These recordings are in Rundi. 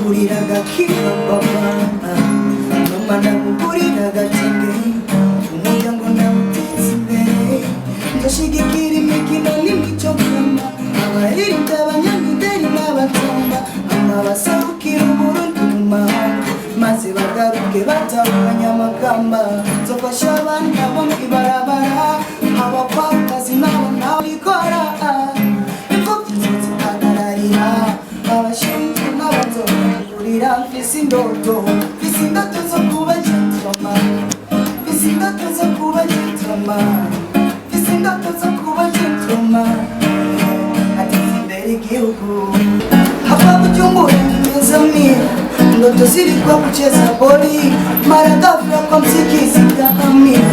namuguriraga kibaba mama namuguriraga tenge umuryango nawuteza imbere ndashigikira imikino n'imico kama abaririmba abanyamideli n'abatumba abasarukira Uburundi mu mahanga maze bagaruke batahukanye amakamba nzofasha abana bo mw'ibarabara abapfakazi nabo ntabikora imfubyi zihagararira abashinzwe n'abazoragurira mfise indoto zo kuba gentleman mfise indoto zo kuba gentleman mfise indoto zo kuba gentleman ateza imbere igihugu hapa Bujumbura nimezamia ndoto zilikuwa kucheza boli mara ghafla kwa mziki zikahamia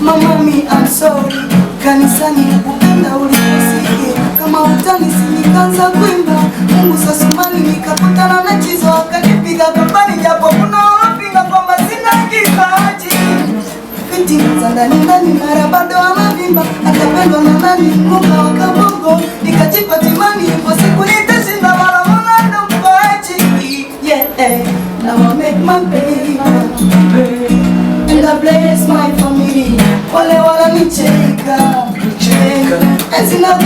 mama mi I'm sorry kanisani kupenda uliposikia kama utanisi nikaanza kuimba Mungu sasumani nikakutana na chizo akanipiga kampani japo kuna wapinga kwamba sina kipaji binti za ndani mara bado anavimba atapendwa na nani Mungu wa kabongo nikajipa timani ipo siku nitashinda wala mwana mpaji yeah now I make my paper and I bless my family wale wala nicheka and sina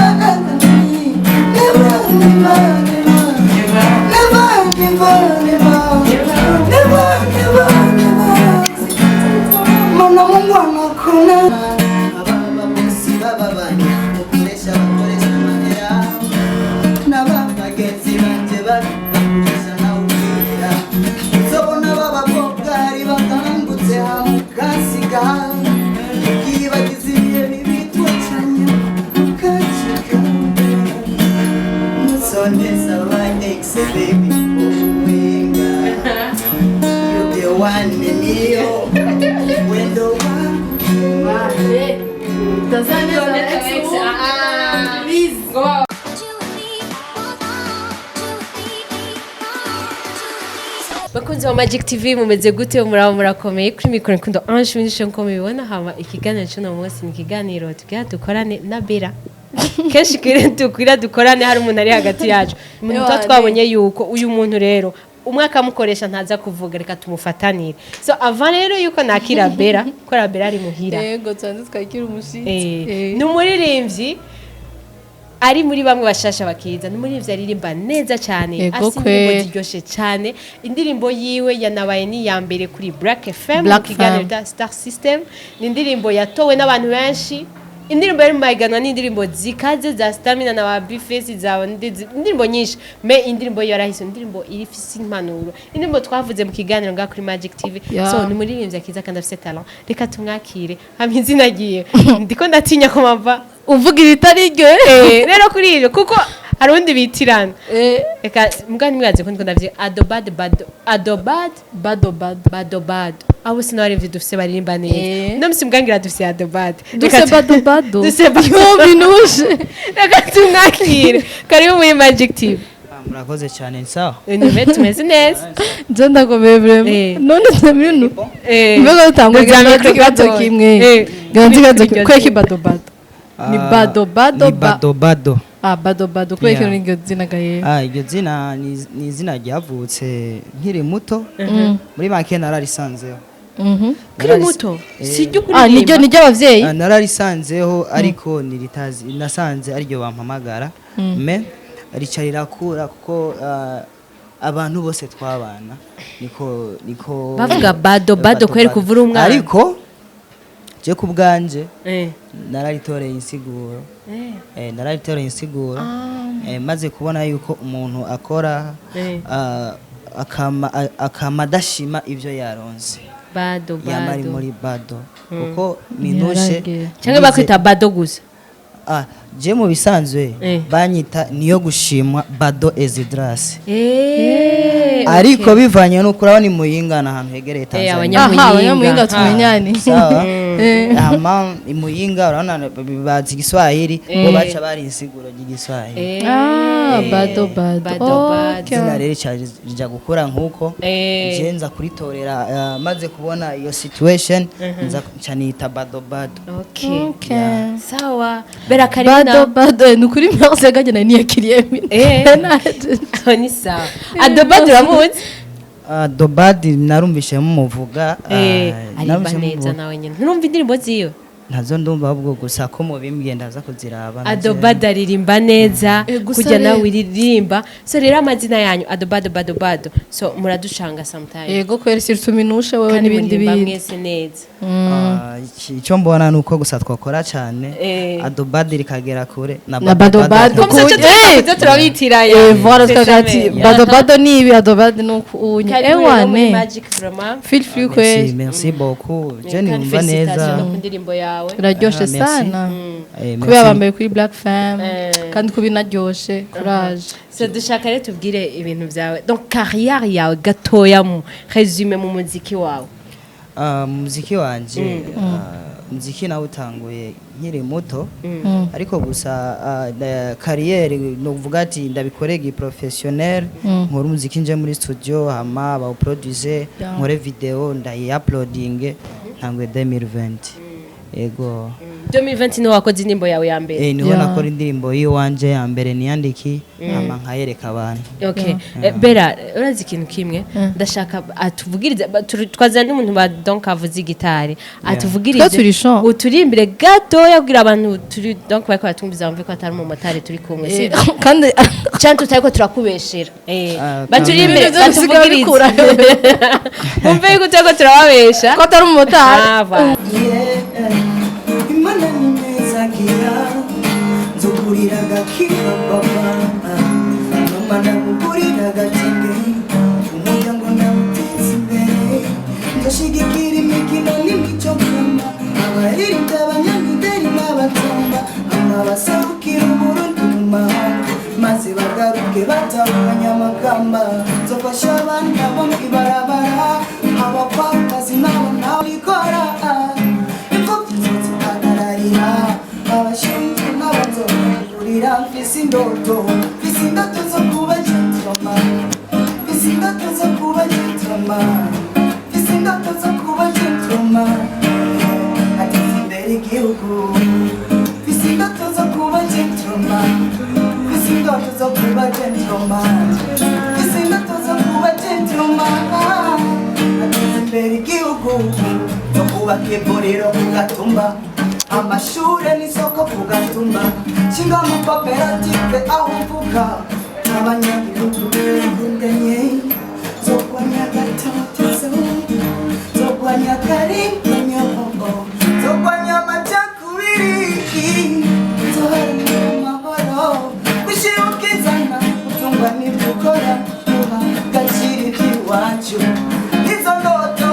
Mana Mungu anakuna ababa bosi baba bani mukoresha manera na baba genzi banje bakoresha na ubira sobona baba bokari bakangutse hamukasiga kibagiziye bibitwacanya kachika musonesa wa ex baby you the one me Wendo bakunzi wa Magic TV mumeze gute muraba murakomeye kuri mikoro kundo Ange Minouche nko mubibona hama ikiganiro cy'uno munsi ni ikiganiro tugira dukorane na Bera kenshi kwira dukorane hari umuntu ari hagati yacu umuntu twabonye yuko uyu muntu rero umwaka mukoresha ntaza kuvuga reka tumufatanire so ava rero yuko nakira Bera ko Bera ari muhira yego tsanze twakira umushitsi ni umuririmbyi ari muri bamwe bashasha bakiza ni umuririmbyi aririmba neza cyane afite indirimbo ziryoshe cyane indirimbo yiwe yanabaye ni yambere kuri Black FM ikiganiro Star System ni indirimbo yatowe n'abantu benshi indirimbo yari mayiganwa n'indirimbo zikaze za Stamina na Bifesi za indirimbo nyinshi me indirimbo yarahise indirimbo irifise impanuro indirimbo twavuze mu kiganiro nga kuri Magic TV so ni muririmbyi akiza kandi afite talent reka tumwakire hamizi nagiye ndiko ndatinya ko mava uvuga ibitari ryo rero kuri ibyo kuko hari undi bitirana reka mugani mwaze ko ndavye adobad abo sinarevye dufise baririmba neza no musimgangira dufise adobad dufise yo Minouche reka tumwakire karibu muri Magic TV murakoze cyane sawa niwe tumeze neza nje ndakomeye vraiment none taminu mbega utangwe ikibazo kimwe ganzigazo kweki badobado ni badobado badobado kweki n'iryo zina gaye iryo zina ni izina ryavutse nkiri muto muri make nararisanzeho kiri muto sijyo kuririmba nijyo abavyeyi nararisanzeho ariko niritazi nasanze aryo bampamagara me ricarira kura kuko abantu bose twabana niko bavuga bado kweri kuvura umwana ariko je kubganje nararitoreye insiguro nararitoreye insiguro maze kubona yuko umuntu akora akamadashima ivyo yaronse bado yamari muri bado kuko Minouche cyangwa bakwita bado gusa je mu bisanzwe banyita niyo gushimwa bado Ezidras ariko bivanye no kurabona imuyingana ahantu hegereye Tanzania abanyamuyinga tumenyane ama imuyinga urabona bazi Igiswahili bo baca bari insiguro y'Igiswahili bado zina rero cyaje gukora nkuko je nza kuritorera maze kubona iyo situation nza canita bado okay sawa Bera karibu bado nukuri merci ganye na niyakiriye ni sawa adobado uramuzi adobado narumvishe muvuga aririmba neza nawe nyine nturumva indirimbo ziyo ntazo ndumva ahubwo gusa ko mubimbwiye ndaza kuziraba adobado aririmba neza kujya nawe uririmba so rero amazina yanyu adobado so muraducanga sometime yego kweri sirtu Minouche wewe n'ibindi mwese neza icyo mbona nuko gusa twakora cyane adobado rikagera kure na badobado kujya turabitiraya voilà twagati badobado ni ibi adobado nuko unye ewane feel free kweri merci beaucoup je nimva neza indirimbo yawe uraryoshe sana kubera bambaye kuri Black Femme kandi kubinaryoshe courage so dushaka rero tubwire ibintu byawe donc carrière yawe gatoya mu resume mu muziki wawe muziki wanje muziki nawe utanguye nkiri muto ariko gusa carrière no kuvuga ati ndabikorega professionnel nkora umuziki nje muri studio hama ba producer nkore video ndayi uploading ntangwe 2020 ego 2020 no wakoze indirimbo yawe ya mbere niho nakora indirimbo yiwanje ya mbere niyandiki ama nkayereka abantu okay bera urazi ikintu kimwe ndashaka atuvugirize twazana umuntu ba donc avuze gitari atuvugirize uturimbire gato yabwira abantu turi donc bariko batumbiza bamve ko atari mu motari turi kumwe kandi cyane tutari ko turakubeshera baturimbire batuvugirize umve ko tutari ko turababesha ko atari mu motari imana ni meza gira nzuguriraga kiba baba mama ndamuguriraga tinge umuryango ndawuteza imbere ndashigikira imikino n'imico kama abaririmba abanyamideli n'abatumba abasarukira uburundi mu mahanga maze bagaruke batahukanye amakamba nzofasha abana bo mw'ibarabara abapfakazi nabo ntabikora abashinzwe n'abazorurira mfise indoto zo kuba gentleman mfise indoto zo kuba gentleman mfise indoto zo kuba gentleman ateza imbere igihugu mfise indoto zo kuba gentleman mfise indoto zo kuba gentleman mfise indoto zo kuba gentleman ateza imbere igihugu zo kubaka ivuriro ku Gatumba amashure n'isoko ku Gatumba shinga mu koperative aho mvuka abanyagihugu b'inganye zo kwanya gatatu zo kwanya karindanya zo kwanya amacakubiri zo harimwo amahoro gushirukizana utungwa n'ibukora gacira iby'iwacu nizo ndoto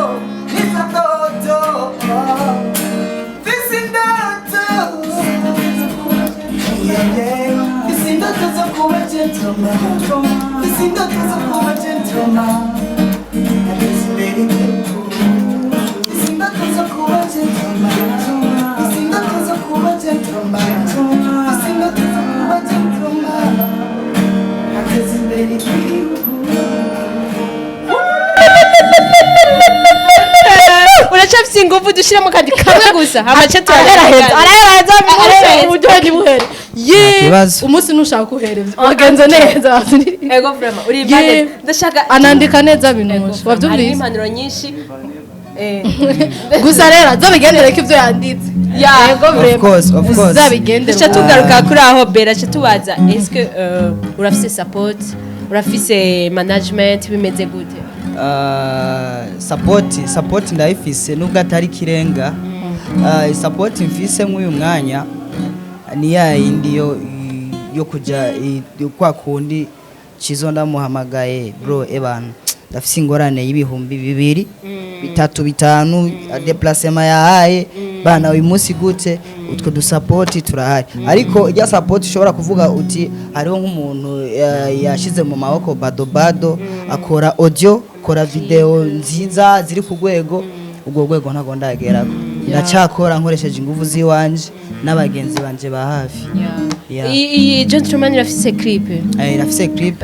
uracafise ingufu dushiramo kandi kamwe gusa amace araheza uburyohe buhere umunsi nushaka kuhereza wagenze neza ego vraiment uri bane ndashaka anandika neza Minouche wavyumvise impanuro nyinshi gusa rero azabigendere ko ivyo yanditse ego vraiment of course azabigendere duca tugaruka kuri aho bera ca tubaza est-ce que urafise support urafise management bimeze gute support ndayifise nubwo atari kirenga support mfise nk'uyu mwanya ni ya yindi yo kuja kwa kundi cizo ndamuhamagaye bro ebana ndafise ingorane y'ibihumbi 2 3 5 déplacement yahaye bana uyu munsi gute utwo du support turahari ariko ijya support ushobora kuvuga uti hariho nk'umuntu yashize mu maboko badobado akora audio akora video nziza ziri ku rwego ubwo rwego ntago ndagera ndacakora nkoresheje ingufu ziwanje n'abagenzi banje ba hafi iyi gentleman irafise clip irafise clip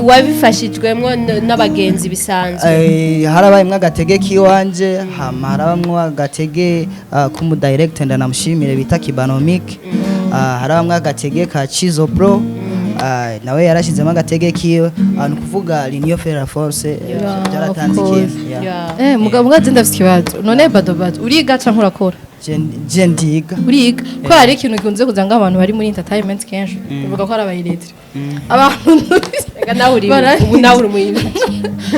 wabifashijwemo n'abagenzi bisanzwe harabayemwe agatege kiwanje harabamwe agatege k'umudirector ndanamushimire bita Kibanomic hari bamwe agatege ka Chizo Pro nawe yarashizemo agatege kiwe ni kuvuga linio fera force byaratanze ikintu mugabo ngazenda afite ikibazo none badobato uriga canke urakora je ndiga uriga ko hari ikintu gikunze kuzanga abantu bari muri entertainment kenshi bivuga ko ari abayiretire abantu nawe uri ubu nawe uri muyibi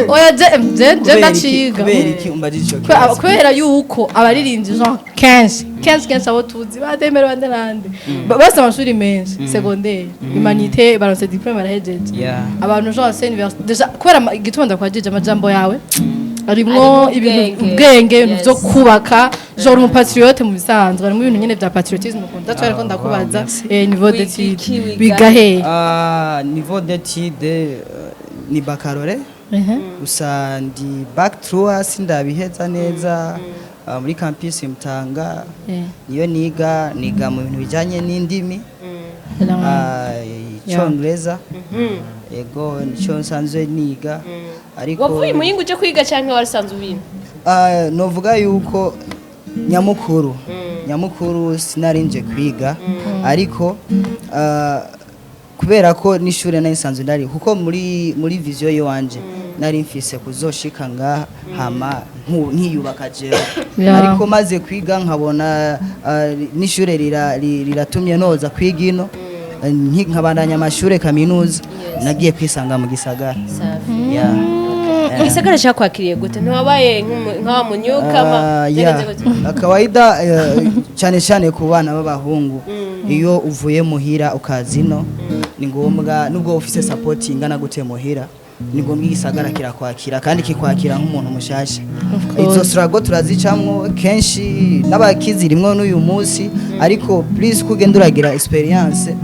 oya je ndaciga kubera iki umbajije kubera yuko abaririmbyi genre 15 abo tuzi bademera banderande bose amashuri menshi secondaire humanité baronse diplôme barahejeje abantu genre c'est université déjà kubera igitonda kwajije amajambo yawe arimwo ibintu ubwenge ibintu byo kubaka genre umupatriote mu bisanzwe harimo ibintu nyene bya patriotisme ukunda twari ko ndakubaza niveau d'étude bigahe niveau d'étude ni baccalauréat gusa ndi back through sindabiheza neza muri campus Mutanga niyo niga mu bintu bijanye n'indimi icongereza ego nico nsanzwe niga ariko wavuye muyinga uje kwiga canke warasanzwe ubintu novuga yuko nyamukuru sinarinje kwiga ariko kubera ko n'ishure nayisanzwe ndari kuko muri vision yo wanje nari mfise kuzoshika ngaha hama nkiyubaka jewe ariko maze kwiga nkabona n'ishure riratumye noza kwiga ino nkabandanya amashure kaminuza nagiye kwisanga mu gisagara igisagara cyakwakiriye gute ntiwabaye nk'awa munyukama kawaida cyane ku bana b'abahungu iyo uvuye muhira ukazino ni ngombwa nubwo ufise support ingana gute muhira ni ngombwa igisagara kirakwakira kandi kikwakira nk'umuntu mushasha izo struggle turazicamwo kenshi n'abakizirimwo n'uyu munsi ariko please kugenda uragira experience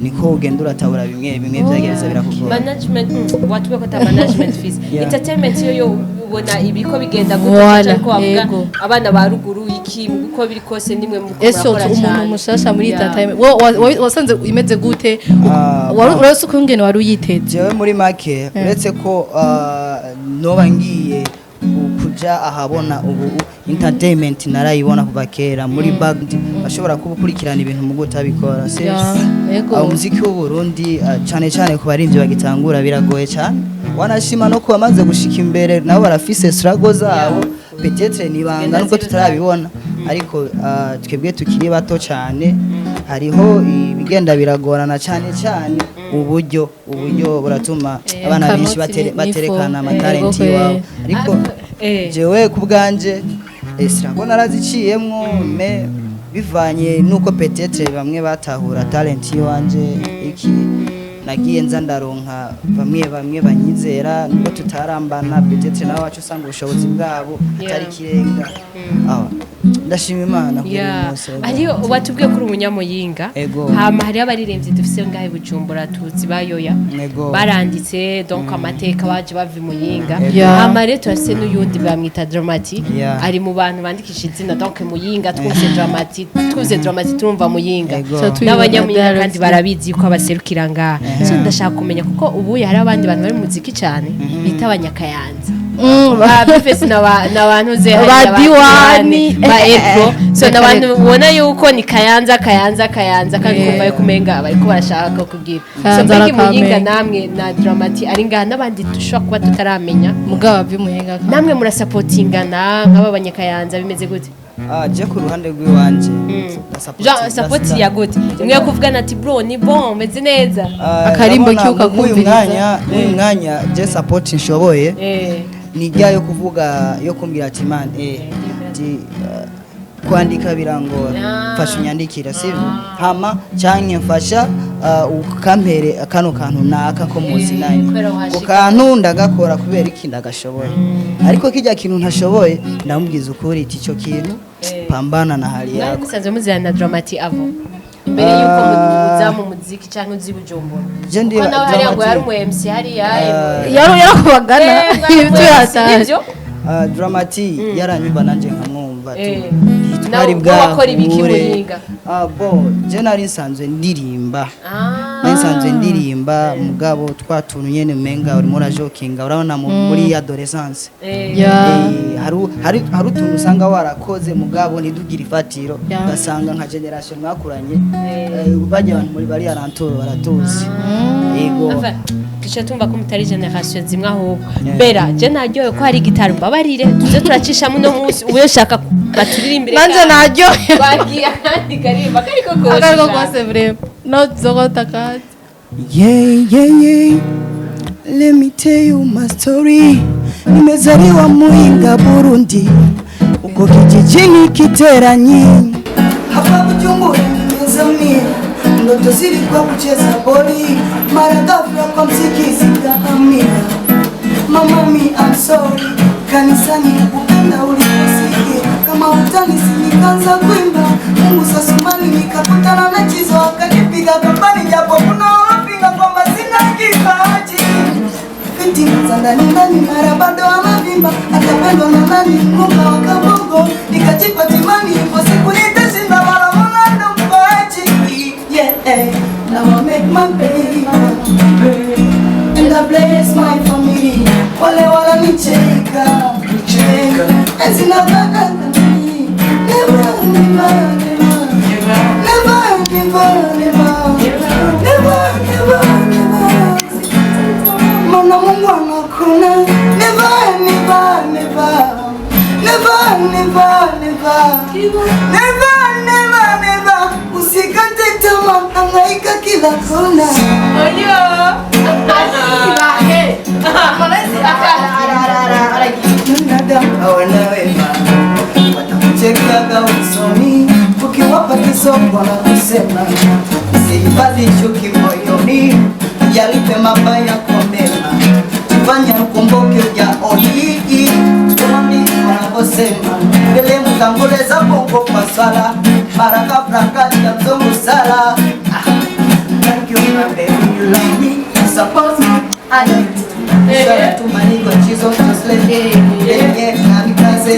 niko ugenda uratabura bimwe byagereza birakugora management watu bako ta management fees entertainment yo ubona ibiko bigenda gute ko bavuga abana ba ruguru iki uko biri kose nimwe mu gukora cyane umuntu mushasha muri entertainment wasanze imeze gute warose ukungene wari uyiteze jewe muri make uretse ko noba ngiye kuja ahabona ubu entertainment narayibona kuva kera muri band bashobora kubukurikirana ibintu mu gutabikora umuziki w'u Burundi cyane ku barimvye bagitangura biragoye cyane wanashima no kuba maze gushika imbere nabo barafise struggle zabo peut-être nibanga nuko tutarabibona ariko twebwe tukiri bato cyane hariho ibigenda biragorana cyane uburyo buratuma abana benshi baterekana amatalenti yabo ariko jewe kubganje struggle naraziciyemwo me bivanye nuko peut-être bamwe batahura talent yanje iki nagiye nza ndaronka bamwe banyizera nuko tutarambana peut-être nawe wacu usanga ubushobozi bwabo atari kirenga ndashima Imana kuri mose ariyo watubwiye kuri umunyamuyinga hama hari abaririmbyi dufise ngahe Bujumbura tuzi bayoya baranditse donc amateka baje bava muyinga hama rero turase n'uyundi bamwita Dramati ari mu bantu bandikisha izina donc muyinga twuze Dramati turumva muyinga n'abanyamuyinga kandi barabizi ko abaserukira ngaha so ndashaka kumenya kuko ubu hari abandi bantu bari mu muziki cyane bita abanyakayanza bafese n'abantu ze badiwani baego so n'abantu ubona yuko ni kayanza kandi kumva yo kumenga bariko barashaka kugira so mbegi muyinga namwe na Dramati ari ngaha n'abandi dushobora kuba tutaramenya mugabo by'umuhinga namwe murasupportingana nk'aba banyakayanza bimeze gute je ku ruhande rw'iwanje support ya gute imwe kuvugana ati bro ni bon meze neza akarimbo cyuka kumviriza uyu mwanya je support nshoboye nijya yo kuvuga yo kumbwira ati man kwandika birangora mfasha unyandikira sivyo hama canke mfasha ukampere akano kantu naka ko muzinanye ukantu ndagakora kubera iki ndagashoboye ariko kijya kintu ntashoboye ndamubwiza ukuri iti cyo kintu pambana na hali yako musanze muzirana na Dramati avo imbere yuko muza mu muziki canke uzi Bujumbura je ndi Dramati yari mu MC hari yarakubagana ibyo yataje Dramati yaranyumva nanje nkamwumva hari nawe wakora ibiki bwahure muhinga bo je nari nsanzwe ndirimba mugabo twatuntu nyene menga urimo urajokinga urabona muri adolescence hari utuntu usanga warakoze mugabo ntidugira ifatiro ugasanga nka generation mwakuranye bajya abantu muri bari arantoro baratuzi yego duce tumva ko mutari generation zimwe ahubwo bera je naryoye ko hari gitari mbabarire tuze turacishamo no munsi ubuye shaka baturirimbire nanje naryoye bagiye kandi karimba kariko akariko kose vrema no zogota kati yeah. Let me tell you my story. Nimezaliwa Muinga Burundi, uko kijijini Kiteranyi. Hapa Bujumbura nimezamia, ndoto zilikuwa kucheza boli, mara ghafla kwa mziki zikahamia. Mama mi I'm sorry, kanisani upenda uliposikia, kama utani nikaanza kuimba, Mungu sasumani nikakutana na chizo akanipiga kampani, japo kuna wapinga kwamba sina kipaji. Binti mzanda ndani mara bado anavimba, atapendwa na nani Mungu wa kabongo, nikajipa timani ipo siku nitashinda wala Mola ndo mpaji. Yeah, now I make my baby and I bless my family. Wale wala nicheka ezina kakakani, never Mwana Mungu anakuna, never usikate tamaa, hangaika kila kona. Watakuchekaga usoni ukiwapa kisogo na kusema usihifadhi chuki moyoni, yalipe mabaya kwa mema, jifanya ukumbuke ujaoni wanaposema mbele mtanguleza bongo kwa swala mara kabla kati ya mzungu sala. Thank you my baby, you love me, you support me, I love you. Shout to my nigga Jesus, just let me kamikaze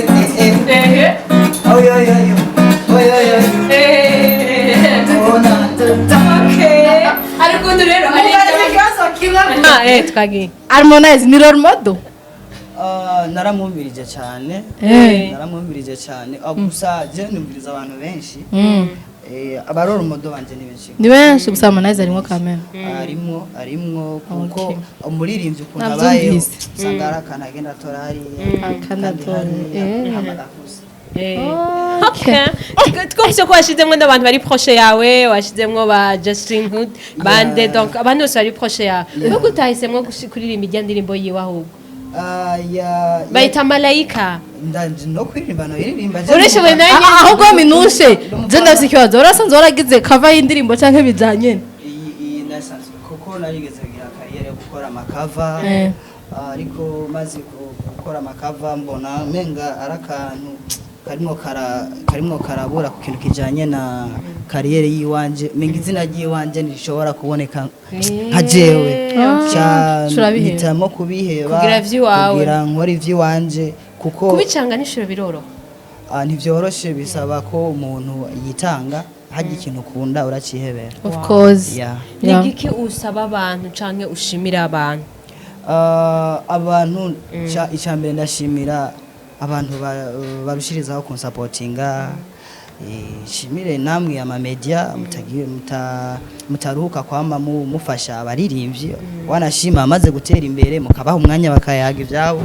oh yo Arukundo rero twagi Harmonize ni role model. naramwumvirije cyane gusa je numviriza abantu benshi abarora umudo banje ni benshi gusa Harmonize arimo kamera arimwo kuko umuririmbyi ukuntu abaye usanga ari akana agenda torari twumvise ko washizemwo n'abantu bari proche yawe, washizemwo ba Justin Hood bande, donc abantu bose bari proche yawe, nuko utahisemwo kuririmba ijya ndirimbo yiwe ahubwo bayita Malaika no kuririmba no iririmba ureshoboye nayo ahubwo Minouche je ndafise ikibazo urasanzwe waragize cover y'indirimbo canke bijanye iyi nasanzwe kuko narigeze kugira kariyere yo gukora amakava ariko maze gukora amakava mbona menga arakantu karimwo karabura ku kintu kijanye na kariyere yiwanje, menga izina ry'iwanje nishobora kuboneka nka jewe hitamo kubiheba kugira nkora ivy'iwanje kuko kubicanga nishuro biroroha ntivyoroshe, bisaba ko umuntu yitanga haje ikintu ukunda uracihebera. Of course nigiki usaba abantu canke ushimira abantu icambere ndashimira abantu barushirizaho kunsapotinga, shimire namwe ama media mutaruhuka kwama mufasha abaririmbyi, wanashima amaze gutera imbere mukabaha umwanya bakayaga ivyabo.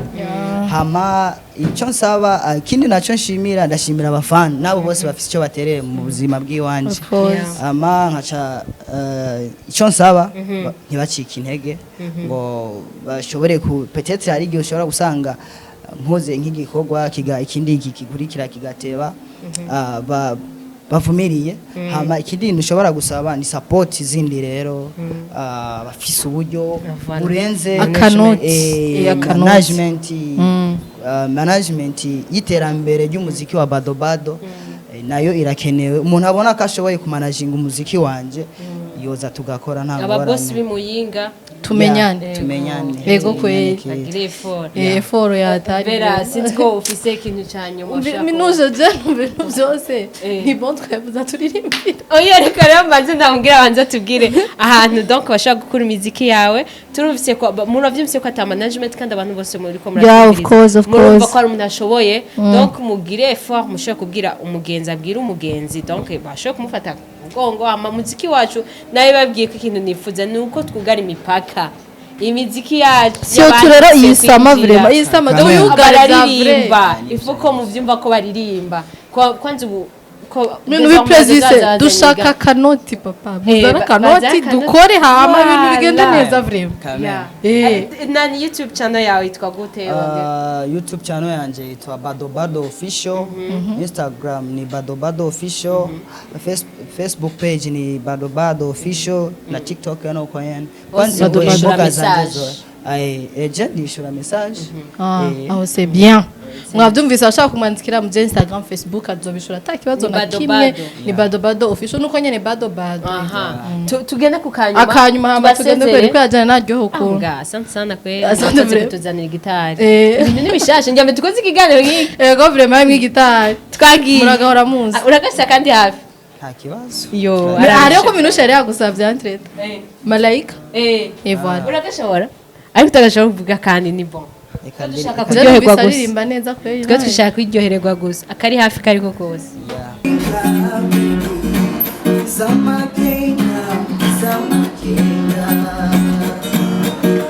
Hama icyo nsaba ikindi naco nshimira, ndashimira abafana nabo bose bafite icyo batereye mu buzima bw'iwanje. Ama nkaca icyo nsaba ntibacike intege ngo bashobore peut-être hari igihe ushobora gusanga mpoze nk'igikorwa ikindi gikurikira kigateba bavumiriye. Hama ikindi ushobora gusaba ni support zindi rero bafise uburyo burenze management y'iterambere ry'umuziki wa Bado nayo irakenewe. Umuntu abona ko ashoboye kumanaginga umuziki wanje yoza tugakora nta aba boss ngorane bimuyinga tumenyane yego kweli agire effort effort yatari kubera sinzi ko ufise ikintu cyanyuma ushaka Minouche je numva byose ni bon twavuza turirimbira oya reka rero mbanze ndamubwira banze tubwire ahantu donc bashaka gukora imiziki yawe turumvise ko muravyumvise ko ata management kandi abantu bose muri ko yeah of course murumva ko ari umuntu ashoboye donc mugire effort mushaka kubwira umugenzi abwira umugenzi donc bashaka kumufata mugongo ama muziki wacu nayo babwiye ko ikintu nifuza nuko twugara imipaka imiziki yacu sio turero yisama vraiment yisama do yugara baririmba ifuko muvyumva ko baririmba kwanza ubu ko Ibintu biprezise dushaka kanoti papa muzana kanoti dukore hama ibintu bigende neza vraiment na YouTube channel yawe itwa gute YouTube channel yanje itwa Bado official, Instagram ni Bado official, Facebook page ni Bado official na TikTok yana uko yene kwanza mboga zanzo agent nishura message aho c'est bien mwabyumvise ashaka kumwandikira mu Instagram Facebook azobishura atakibazo na kimwe ni Bado official nuko nyene Bado tugenda akanyuma hamba tugende kweri kwajana naryo huko asante sana kweli asante tuzanira gitari ibintu nibishashe njye tukoze ikiganiro nkiki ego vraiment mw'igitari twagiye muragahora muzi uragashya kandi hafi nta kibazo yo ariyo ko Minouche yari yagusavye entrete malaika voilà uragashobora ariko utagashobora kuvuga kandi ni bon dushaka kuryoherwa gusa aririmba neza kweli twe dushaka kuryoherwa gusa akari hafi kariko kose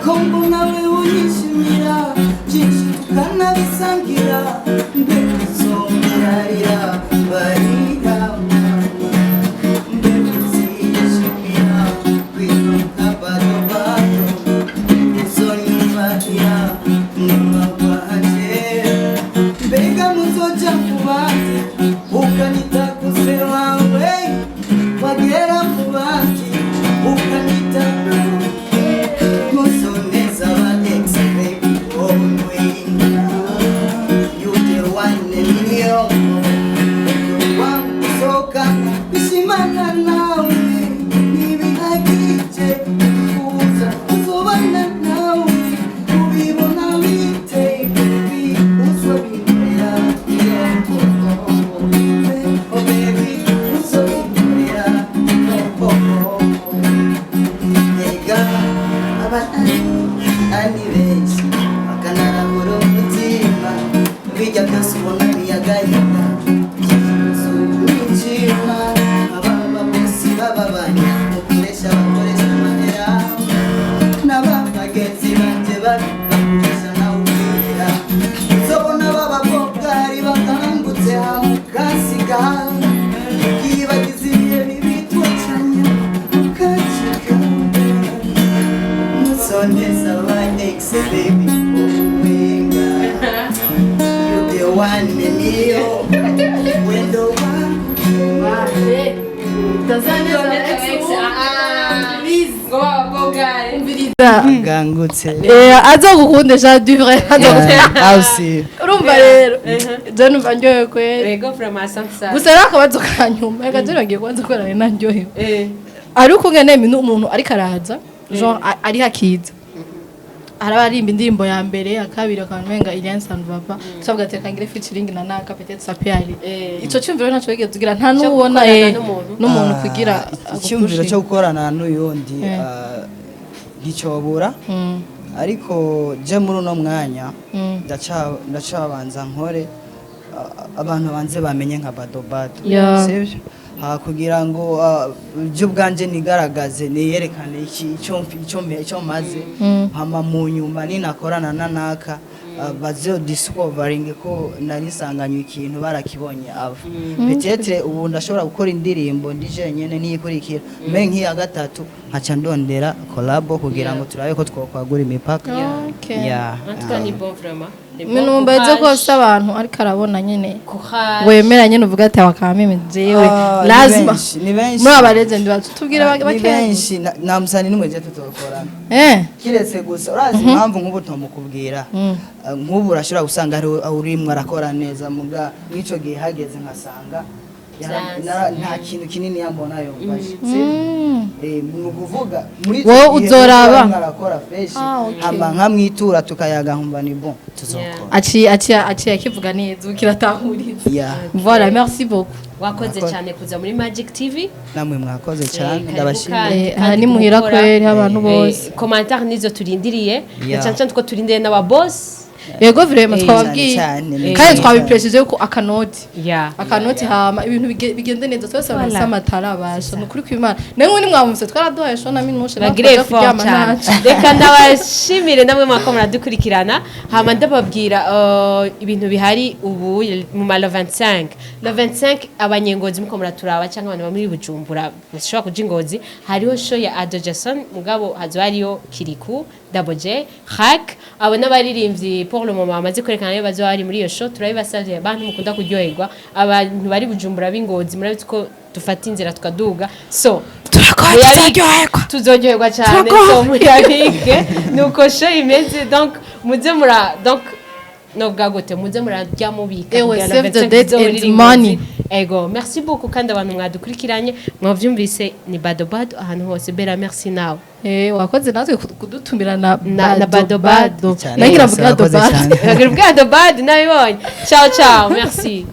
kombo nawe uyishimira byinshi tukanabisangira mbere zomurarira barira mbere zishimira kwiruka Bado uzonyubahira mwabwaje mbega muzoja kubandi ukanita kuse wawe wagera kubandi ukanita musoneza wa ex baby always you the one in million you want soka bishimana nawe nibihagije kuza kuzobana nawe ubibona bite uzobimera oh baby uzobimera yega abani benshi bakanarabura umutima bijya byose ubona biyagahinda injima ababa bose bababanye bakoresha amahera n'abagenzi banje bakoresha nawe ubwira uzobona b'abakobwa ari bakangutse hamukasiga yibagize ibihe bibi twacanye ukacika musoneza wa ex baby owenga you the one in million wendo gangutse azogukundesha du vrai aussi urumva rero je numva ndyohewe kweli rego vraiment asante sana gusa rero akabazo kanyuma reka turangiye kubanza korana naryohewe ariko ngene umuntu ariko araza genre ari hakiza arabarimba indirimbo ya mbere akabiri akanwenga Ilianse and Papa tusabwa tekangire featuring na naka peut-être sapiari ico cyumviro ntaco yigeze tugira nta nuwona n'umuntu kugira icyumviro cyo gukorana n'uyundi nicobura ariko je muri uno mwanya ndacabanza nkore abantu banze bamenye nka Bado sivyo kugira ngo byo bwanje nigaragaze niyerekane icyo maze hama mu nyuma ninakorana na naka bazo discovering ko narisanganywe ikintu barakibonye ava peut-être ubu ndashobora gukora indirimbo ndije nyene niyikurikira mbe nk'iya gatatu nkaca ndondera collab kugira ngo turabe ko twokwagura imipaka ni bon vraiment Minumbaze ko abantu ariko arabona nyene wemera nyene uvuga ati wakameme jewe lazima muri aba legend batubwire bakenshi namusani nimwe je tutokorana kiretse gusa urazi impamvu nk'ubu tomukubwira nk'ubu urashobora gusanga ari urimwe arakora neza muga n'ico gihe hageze nkasanga nta kintu kinini yambonayo bashitse mu kuvuga muri wowe uzoraba arakora fresh hamba nkamwitura tukayaga nkumva ni bon tuzokora aciye akivuga neza ukiratahuriza voilà merci beaucoup wakoze cyane kuza muri Magic TV namwe mwakoze cyane ndabashimiye ni muhira kweri abantu bose commentaire nizo turindiriye cyane two turindiriye n'aba boss yego vraiment twababwiye kandi twabipresije ko akanoti hama ibintu bigende neza twese abasa amatara abasha nukuri kwimana nemwe nimwamuse twaraduhaye shona Minouche bagire kuryama nacu reka ndabashimire namwe mwako muradukurikirana hama ndababwira ibintu bihari ubu mu ma le 25 abanyengozi muko muraturaba cyangwa abantu bamuri Bujumbura bashobora kuja ingozi hariho show ya Ado Jason mugabo hazo hariyo Kiriku Double J Hack abo n'abaririmbyi pour le moment amaze kwerekana yo bazo bari muri iyo show turabibasavye abantu mukunda kuryoherwa abantu bari Bujumbura bingozi murabitse ko dufata inzira tukaduga so tuzoryoherwa cyane so muyabike nuko show imeze donc muze mura donc no gagote muze murajya mubika save the date and money ego merci beaucoup kandi abantu mwadukurikiranye mwavyumvise ni badobado ahantu hose bera merci nawe wakoze natwe kudutumira na badobado nagira badobado nabibonye ciao ciao merci